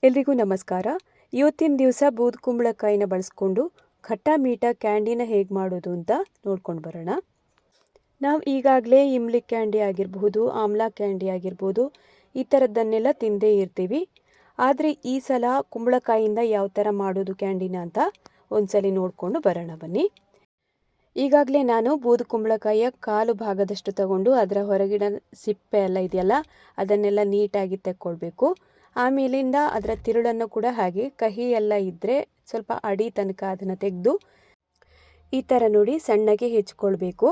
ಎಲ್ರಿಗೂ ನಮಸ್ಕಾರ. ಇವತ್ತಿನ ದಿವಸ ಬೂದು ಕುಂಬಳಕಾಯಿನ ಬಳಸ್ಕೊಂಡು ಖಟ್ಟ ಮೀಠ ಕ್ಯಾಂಡಿನ ಹೇಗೆ ಮಾಡೋದು ಅಂತ ನೋಡ್ಕೊಂಡು ಬರೋಣ. ನಾವು ಈಗಾಗಲೇ ಇಮ್ಲಿ ಕ್ಯಾಂಡಿ ಆಗಿರಬಹುದು, ಆಮ್ಲಾ ಕ್ಯಾಂಡಿ ಆಗಿರ್ಬೋದು, ಈ ಥರದ್ದನ್ನೆಲ್ಲ ತಿಂದೇ ಇರ್ತೀವಿ. ಆದರೆ ಈ ಸಲ ಕುಂಬಳಕಾಯಿಯಿಂದ ಯಾವ ಥರ ಮಾಡೋದು ಕ್ಯಾಂಡಿನ ಅಂತ ಒಂದ್ಸಲಿ ನೋಡಿಕೊಂಡು ಬರೋಣ ಬನ್ನಿ. ಈಗಾಗಲೇ ನಾನು ಬೂದು ಕುಂಬಳಕಾಯಿಯ ಕಾಲು ಭಾಗದಷ್ಟು ತಗೊಂಡು ಅದರ ಹೊರಗಿನ ಸಿಪ್ಪೆ ಎಲ್ಲ ಇದೆಯಲ್ಲ ಅದನ್ನೆಲ್ಲ ನೀಟಾಗಿ ತೆಕ್ಕೊಳ್ಬೇಕು. ಆಮೇಲಿಂದ ಅದರ ತಿರುಳನ್ನು ಕೂಡ ಹಾಗೆ ಕಹಿ ಎಲ್ಲ ಇದ್ದರೆ ಸ್ವಲ್ಪ ಅಡಿ ತನಕ ಅದನ್ನು ತೆಗೆದು ಈ ಥರ ನೋಡಿ ಸಣ್ಣಗೆ ಹೆಚ್ಚಿಕೊಳ್ಬೇಕು.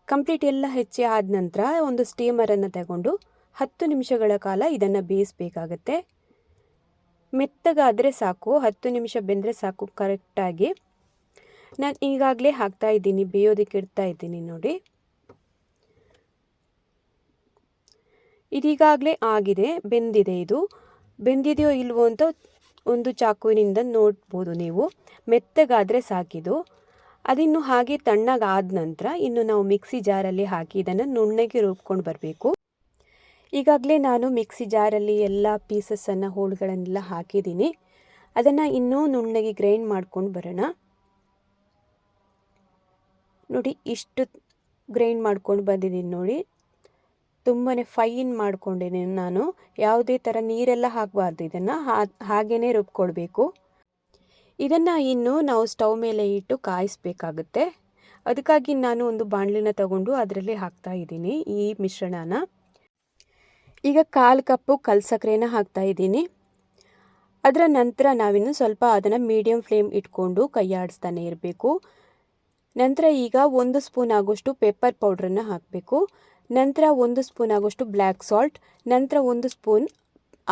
ಕಂಪ್ಲೀಟ್ ಎಲ್ಲ ಹೆಚ್ಚಿ ಆದ ನಂತರ ಒಂದು ಸ್ಟೀಮರನ್ನು ತಗೊಂಡು 10 ನಿಮಿಷಗಳ ಕಾಲ ಇದನ್ನು ಬೇಯಿಸಬೇಕಾಗತ್ತೆ. ಮೆತ್ತಗಾದರೆ ಸಾಕು, 10 ನಿಮಿಷ ಬೆಂದರೆ ಸಾಕು ಕರೆಕ್ಟಾಗಿ. ನಾನು ಈಗಾಗಲೇ ಹಾಕ್ತಾ ಇದ್ದೀನಿ, ಬೇಯೋದಕ್ಕೆ ಇಡ್ತಾ ಇದ್ದೀನಿ ನೋಡಿ. ಇದೀಗಾಗಲೇ ಆಗಿದೆ, ಬೆಂದಿದೆ. ಇದು ಬೆಂದಿದೆಯೋ ಇಲ್ವೋ ಅಂತ ಒಂದು ಚಾಕುವಿನಿಂದ ನೋಡ್ಬೋದು ನೀವು. ಮೆತ್ತಗಾದರೆ ಸಾಕಿದು. ಅದಿನ್ನು ಹಾಗೆ ತಣ್ಣಗಾದ ನಂತರ ಇನ್ನು ನಾವು ಮಿಕ್ಸಿ ಜಾರಲ್ಲಿ ಹಾಕಿ ಇದನ್ನು ನುಣ್ಣಗೆ ರುಬ್ಕೊಂಡು ಬರಬೇಕು. ಈಗಾಗಲೇ ನಾನು ಮಿಕ್ಸಿ ಜಾರಲ್ಲಿ ಎಲ್ಲ ಪೀಸಸ್ಸನ್ನು ಹೋಳುಗಳನ್ನೆಲ್ಲ ಹಾಕಿದ್ದೀನಿ. ಅದನ್ನು ಇನ್ನೂ ನುಣ್ಣಗೆ ಗ್ರೈಂಡ್ ಮಾಡ್ಕೊಂಡು ಬರೋಣ. ನೋಡಿ ಇಷ್ಟು ಗ್ರೈಂಡ್ ಮಾಡ್ಕೊಂಡು ಬಂದಿದ್ದೀನಿ ನೋಡಿ. ತುಂಬಾ ಫೈನ್ ಮಾಡ್ಕೊಂಡಿದ್ದೀನಿ ನಾನು. ಯಾವುದೇ ಥರ ನೀರೆಲ್ಲ ಹಾಕಬಾರ್ದು, ಇದನ್ನು ಹಾಗೇ ರುಬ್ಕೊಳ್ಬೇಕು. ಇದನ್ನು ಇನ್ನು ನಾವು ಸ್ಟವ್ ಮೇಲೆ ಇಟ್ಟು ಕಾಯಿಸಬೇಕಾಗುತ್ತೆ. ಅದಕ್ಕಾಗಿ ನಾನು ಒಂದು ಬಾಣಲಿನ ತಗೊಂಡು ಅದರಲ್ಲಿ ಹಾಕ್ತಾ ಇದ್ದೀನಿ ಈ ಮಿಶ್ರಣನ. ಈಗ 1/4 ಕಪ್ಪು ಕಲ್ಸಕ್ಕರೆನ ಹಾಕ್ತಾ ಇದ್ದೀನಿ. ಅದರ ನಂತರ ನಾವಿನ್ನು ಸ್ವಲ್ಪ ಅದನ್ನು ಮೀಡಿಯಮ್ ಫ್ಲೇಮ್ ಇಟ್ಕೊಂಡು ಕೈಯಾಡಿಸ್ತಾನೆ ಇರಬೇಕು. ನಂತರ ಈಗ 1 ಸ್ಪೂನ್ ಆಗೋಷ್ಟು ಪೆಪ್ಪರ್ ಪೌಡ್ರನ್ನು ಹಾಕಬೇಕು. ನಂತರ 1 ಸ್ಪೂನ್ ಆಗೋಷ್ಟು ಬ್ಲ್ಯಾಕ್ ಸಾಲ್ಟ್, ನಂತರ 1 ಸ್ಪೂನ್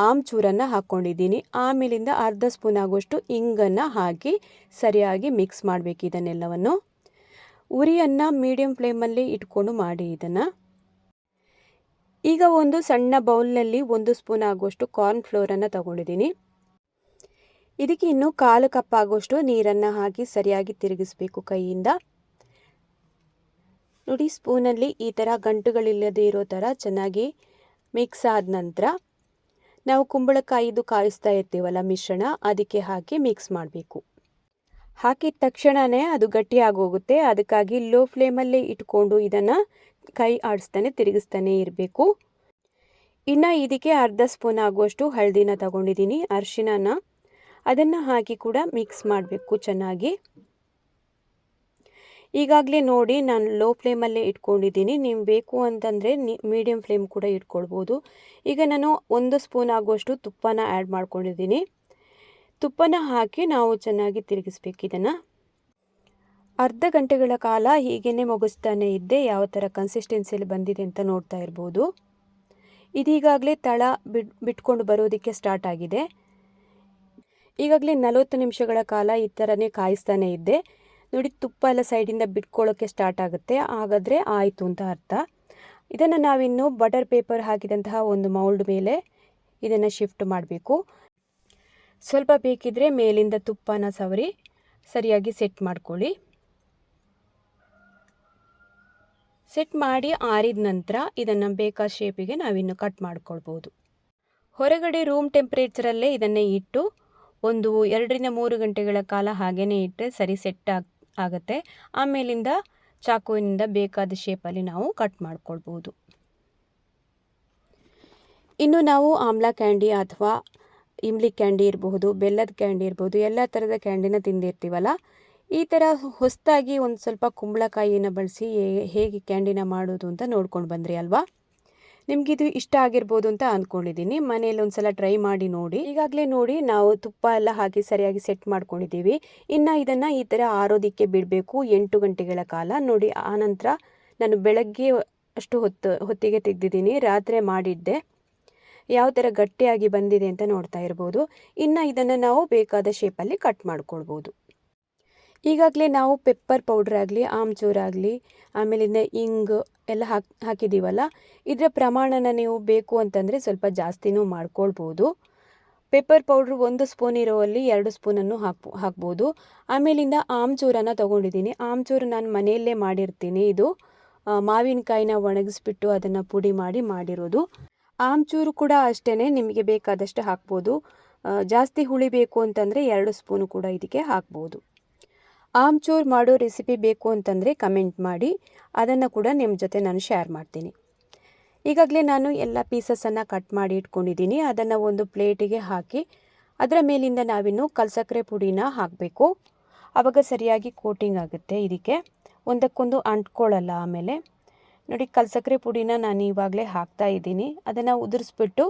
ಆಮ್ಚೂರನ್ನು ಹಾಕ್ಕೊಂಡಿದ್ದೀನಿ. ಆಮೇಲಿಂದ ಅರ್ಧ ಸ್ಪೂನ್ ಆಗೋಷ್ಟು ಇಂಗನ್ನು ಹಾಕಿ ಸರಿಯಾಗಿ ಮಿಕ್ಸ್ ಮಾಡಬೇಕು ಇದನ್ನೆಲ್ಲವನ್ನು. ಉರಿಯನ್ನು ಮೀಡಿಯಮ್ ಫ್ಲೇಮಲ್ಲಿ ಇಟ್ಕೊಂಡು ಮಾಡಿ ಇದನ್ನು. ಈಗ ಒಂದು ಸಣ್ಣ ಬೌಲ್ನಲ್ಲಿ 1 ಸ್ಪೂನ್ ಆಗೋಷ್ಟು ಕಾರ್ನ್ ಫ್ಲೋರನ್ನು ತಗೊಂಡಿದ್ದೀನಿ. ಇದಕ್ಕೆ ಇನ್ನು 1/4 ಕಪ್ ಆಗೋಷ್ಟು ನೀರನ್ನು ಹಾಕಿ ಸರಿಯಾಗಿ ತಿರುಗಿಸ್ಬೇಕು ಕೈಯಿಂದ. ನೋಡಿ ಸ್ಪೂನಲ್ಲಿ ಈ ಥರ ಗಂಟುಗಳಿಲ್ಲದೆ ಇರೋ ಥರ ಚೆನ್ನಾಗಿ ಮಿಕ್ಸ್ ಆದ ನಂತರ ನಾವು ಕುಂಬಳಕಾಯಿದು ಕಾಯಿಸ್ತಾ ಇರ್ತೀವಲ್ಲ ಮಿಶ್ರಣ, ಅದಕ್ಕೆ ಹಾಕಿ ಮಿಕ್ಸ್ ಮಾಡಬೇಕು. ಹಾಕಿದ ತಕ್ಷಣವೇ ಅದು ಗಟ್ಟಿಯಾಗೋಗುತ್ತೆ. ಅದಕ್ಕಾಗಿ ಲೋ ಫ್ಲೇಮಲ್ಲೇ ಇಟ್ಕೊಂಡು ಇದನ್ನು ಕೈ ಆಡಿಸ್ತಾನೆ ತಿರುಗಿಸ್ತಾನೆ ಇರಬೇಕು. ಇನ್ನು ಇದಕ್ಕೆ ಅರ್ಧ ಸ್ಪೂನ್ ಆಗುವಷ್ಟು ಹಳದಿನ ತಗೊಂಡಿದ್ದೀನಿ, ಅರಿಶಿನ. ಅದನ್ನು ಹಾಕಿ ಕೂಡ ಮಿಕ್ಸ್ ಮಾಡಬೇಕು ಚೆನ್ನಾಗಿ. ಈಗಾಗಲೇ ನೋಡಿ ನಾನು ಲೋ ಫ್ಲೇಮಲ್ಲೇ ಇಟ್ಕೊಂಡಿದ್ದೀನಿ. ನೀವು ಬೇಕು ಅಂತಂದರೆ ಮೀಡಿಯಮ್ ಫ್ಲೇಮ್ ಕೂಡ ಇಟ್ಕೊಳ್ಬೋದು. ಈಗ ನಾನು 1 ಸ್ಪೂನ್ ಆಗುವಷ್ಟು ತುಪ್ಪನ ಆ್ಯಡ್ ಮಾಡ್ಕೊಂಡಿದ್ದೀನಿ. ತುಪ್ಪನ ಹಾಕಿ ನಾವು ಚೆನ್ನಾಗಿ ತಿರುಗಿಸ್ಬೇಕು ಇದನ್ನು. ಅರ್ಧ ಗಂಟೆಗಳ ಕಾಲ ಹೀಗೇ ಮುಗಿಸ್ತಾನೆ ಇದ್ದೆ ಯಾವ ಥರ ಕನ್ಸಿಸ್ಟೆನ್ಸಿಯಲ್ಲಿ ಬಂದಿದೆ ಅಂತ ನೋಡ್ತಾ ಇರ್ಬೋದು. ಇದೀಗಾಗಲೇ ತಳ ಬಿಟ್ಕೊಂಡು ಬರೋದಕ್ಕೆ ಸ್ಟಾರ್ಟ್ ಆಗಿದೆ. ಈಗಾಗಲೇ 40 ನಿಮಿಷಗಳ ಕಾಲ ಈ ಥರನೇ ಕಾಯಿಸ್ತಾನೆ ಇದ್ದೆ ನೋಡಿ. ತುಪ್ಪ ಎಲ್ಲ ಸೈಡಿಂದ ಬಿಟ್ಕೊಳ್ಳೋಕ್ಕೆ ಸ್ಟಾರ್ಟ್ ಆಗುತ್ತೆ, ಹಾಗಾದರೆ ಆಯಿತು ಅಂತ ಅರ್ಥ. ಇದನ್ನು ನಾವಿನ್ನು ಬಟರ್ ಪೇಪರ್ ಹಾಕಿದಂತಹ ಒಂದು ಮೌಲ್ಡ್ ಮೇಲೆ ಇದನ್ನು ಶಿಫ್ಟ್ ಮಾಡಬೇಕು. ಸ್ವಲ್ಪ ಬೇಕಿದ್ದರೆ ಮೇಲಿಂದ ತುಪ್ಪನ ಸವರಿ ಸರಿಯಾಗಿ ಸೆಟ್ ಮಾಡ್ಕೊಳ್ಳಿ. ಸೆಟ್ ಮಾಡಿ ಆರಿದ ನಂತರ ಇದನ್ನು ಬೇಕಾದ ಶೇಪಿಗೆ ನಾವಿನ್ನು ಕಟ್ ಮಾಡ್ಕೊಳ್ಬೋದು. ಹೊರಗಡೆ ರೂಮ್ ಟೆಂಪ್ರೇಚರಲ್ಲೇ ಇದನ್ನೇ ಇಟ್ಟು ಒಂದು 2ರಿಂದ 3 ಗಂಟೆಗಳ ಕಾಲ ಹಾಗೇ ಇಟ್ಟರೆ ಸರಿ ಸೆಟ್ ಆಗುತ್ತೆ. ಆಮೇಲಿಂದ ಚಾಕುವಿನಿಂದ ಬೇಕಾದ ಶೇಪಲ್ಲಿ ನಾವು ಕಟ್ ಮಾಡ್ಕೊಳ್ಬೋದು. ಇನ್ನು ನಾವು ಆಮ್ಲಾ ಕ್ಯಾಂಡಿ ಅಥವಾ ಇಮ್ಲಿ ಕ್ಯಾಂಡಿ ಇರಬಹುದು, ಬೆಲ್ಲದ ಕ್ಯಾಂಡಿ ಇರ್ಬೋದು, ಎಲ್ಲ ಥರದ ಕ್ಯಾಂಡಿನ ತಿಂದಿರ್ತೀವಲ್ಲ, ಈ ಥರ ಹೊಸದಾಗಿ ಒಂದು ಸ್ವಲ್ಪ ಕುಂಬಳಕಾಯಿನ ಬಳಸಿ ಹೇಗೆ ಕ್ಯಾಂಡಿನ ಮಾಡೋದು ಅಂತ ನೋಡ್ಕೊಂಡು ಬಂದ್ರಿ ಅಲ್ವಾ. ನಿಮಗಿದು ಇಷ್ಟ ಆಗಿರ್ಬೋದು ಅಂತ ಅಂದ್ಕೊಂಡಿದ್ದೀನಿ. ಮನೇಲಿ ಒಂದು ಸಲ ಟ್ರೈ ಮಾಡಿ ನೋಡಿ. ಈಗಾಗಲೇ ನೋಡಿ ನಾವು ತುಪ್ಪ ಎಲ್ಲ ಹಾಕಿ ಸರಿಯಾಗಿ ಸೆಟ್ ಮಾಡ್ಕೊಂಡಿದ್ದೀವಿ. ಇನ್ನು ಇದನ್ನು ಈ ಥರ ಆರೋದಕ್ಕೆ ಬಿಡಬೇಕು 8 ಗಂಟೆಗಳ ಕಾಲ ನೋಡಿ. ಆನಂತರ ನಾನು ಬೆಳಗ್ಗೆ ಅಷ್ಟು ಹೊತ್ತಿಗೆ ತೆಗೆದಿದ್ದೀನಿ, ರಾತ್ರಿ ಮಾಡಿದ್ದೆ. ಯಾವ ಥರ ಗಟ್ಟಿಯಾಗಿ ಬಂದಿದೆ ಅಂತ ನೋಡ್ತಾ ಇರ್ಬೋದು. ಇನ್ನು ಇದನ್ನು ನಾವು ಬೇಕಾದ ಶೇಪಲ್ಲಿ ಕಟ್ ಮಾಡ್ಕೊಳ್ಬೋದು. ಈಗಾಗಲೇ ನಾವು ಪೆಪ್ಪರ್ ಪೌಡ್ರ್ ಆಗಲಿ, ಆಮ್ಚೂರಾಗಲಿ, ಆಮೇಲಿಂದ ಇಂಗು ಎಲ್ಲ ಹಾಕಿದ್ದೀವಲ್ಲ, ಇದರ ಪ್ರಮಾಣನ ನೀವು ಬೇಕು ಅಂತಂದರೆ ಸ್ವಲ್ಪ ಜಾಸ್ತಿನೂ ಮಾಡ್ಕೊಳ್ಬೋದು. ಪೆಪ್ಪರ್ ಪೌಡ್ರು 1 ಸ್ಪೂನ್ ಇರೋಲ್ಲಿ 2 ಸ್ಪೂನನ್ನು ಹಾಕ್ಬೋದು. ಆಮೇಲಿಂದ ಆಮ್ಚೂರನ್ನು ತೊಗೊಂಡಿದ್ದೀನಿ. ಆಮ್ಚೂರು ನಾನು ಮನೆಯಲ್ಲೇ ಮಾಡಿರ್ತೀನಿ. ಇದು ಮಾವಿನಕಾಯಿನ ಒಣಗಿಸ್ಬಿಟ್ಟು ಅದನ್ನು ಪುಡಿ ಮಾಡಿರೋದು. ಆಮ್ಚೂರು ಕೂಡ ಅಷ್ಟೇ, ನಿಮಗೆ ಬೇಕಾದಷ್ಟು ಹಾಕ್ಬೋದು. ಜಾಸ್ತಿ ಹುಳಿ ಬೇಕು ಅಂತಂದರೆ 2 ಸ್ಪೂನು ಕೂಡ ಇದಕ್ಕೆ ಹಾಕ್ಬೋದು. ಆಮ್ಚೂರು ಮಾಡೋ ರೆಸಿಪಿ ಬೇಕು ಅಂತಂದರೆ ಕಮೆಂಟ್ ಮಾಡಿ, ಅದನ್ನು ಕೂಡ ನಿಮ್ಮ ಜೊತೆ ನಾನು ಶೇರ್ ಮಾಡ್ತೀನಿ. ಈಗಾಗಲೇ ನಾನು ಎಲ್ಲ ಪೀಸಸನ್ನು ಕಟ್ ಮಾಡಿ ಇಟ್ಕೊಂಡಿದ್ದೀನಿ. ಅದನ್ನು ಒಂದು ಪ್ಲೇಟಿಗೆ ಹಾಕಿ ಅದರ ಮೇಲಿಂದ ನಾವಿನ್ನು ಕಲ್ಸಕ್ಕರೆ ಪುಡಿನ ಹಾಕಬೇಕು. ಆವಾಗ ಸರಿಯಾಗಿ ಕೋಟಿಂಗ್ ಆಗುತ್ತೆ. ಇದಕ್ಕೆ ಒಂದಕ್ಕೊಂದು ಅಂಟ್ಕೊಳ್ಳಲ್ಲ. ಆಮೇಲೆ ನೋಡಿ, ಕಲ್ಸಕ್ಕರೆ ಪುಡಿನ ನಾನು ಇವಾಗಲೇ ಹಾಕ್ತಾ ಇದ್ದೀನಿ. ಅದನ್ನು ಉದುರಿಸ್ಬಿಟ್ಟು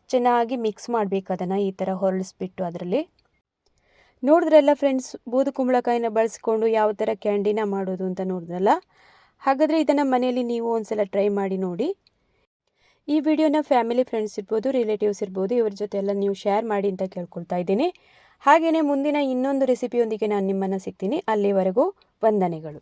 ಚೆನ್ನಾಗಿ ಮಿಕ್ಸ್ ಮಾಡಬೇಕು. ಅದನ್ನು ಈ ಥರ ಹೊರಳಿಸ್ಬಿಟ್ಟು ಅದರಲ್ಲಿ ನೋಡಿದ್ರಲ್ಲ ಫ್ರೆಂಡ್ಸ್, ಬೂದು ಕುಂಬಳಕಾಯಿನ ಬಳಸ್ಕೊಂಡು ಯಾವ ಥರ ಕ್ಯಾಂಡಿನ ಮಾಡೋದು ಅಂತ ನೋಡಿದ್ರಲ್ಲ. ಹಾಗಾದರೆ ಇದನ್ನು ಮನೆಯಲ್ಲಿ ನೀವು ಒಂದ್ಸಲ ಟ್ರೈ ಮಾಡಿ ನೋಡಿ. ಈ ವಿಡಿಯೋನ ಫ್ಯಾಮಿಲಿ ಫ್ರೆಂಡ್ಸ್ ಇರ್ಬೋದು, ರಿಲೇಟಿವ್ಸ್ ಇರ್ಬೋದು, ಇವ್ರ ಜೊತೆ ಎಲ್ಲ ನೀವು ಶೇರ್ ಮಾಡಿ ಅಂತ ಕೇಳ್ಕೊಳ್ತಾ ಇದ್ದೀನಿ. ಹಾಗೆಯೇ ಮುಂದಿನ ಇನ್ನೊಂದು ರೆಸಿಪಿಯೊಂದಿಗೆ ನಾನು ನಿಮ್ಮನ್ನು ಸಿಗ್ತೀನಿ. ಅಲ್ಲಿವರೆಗೂ ವಂದನೆಗಳು.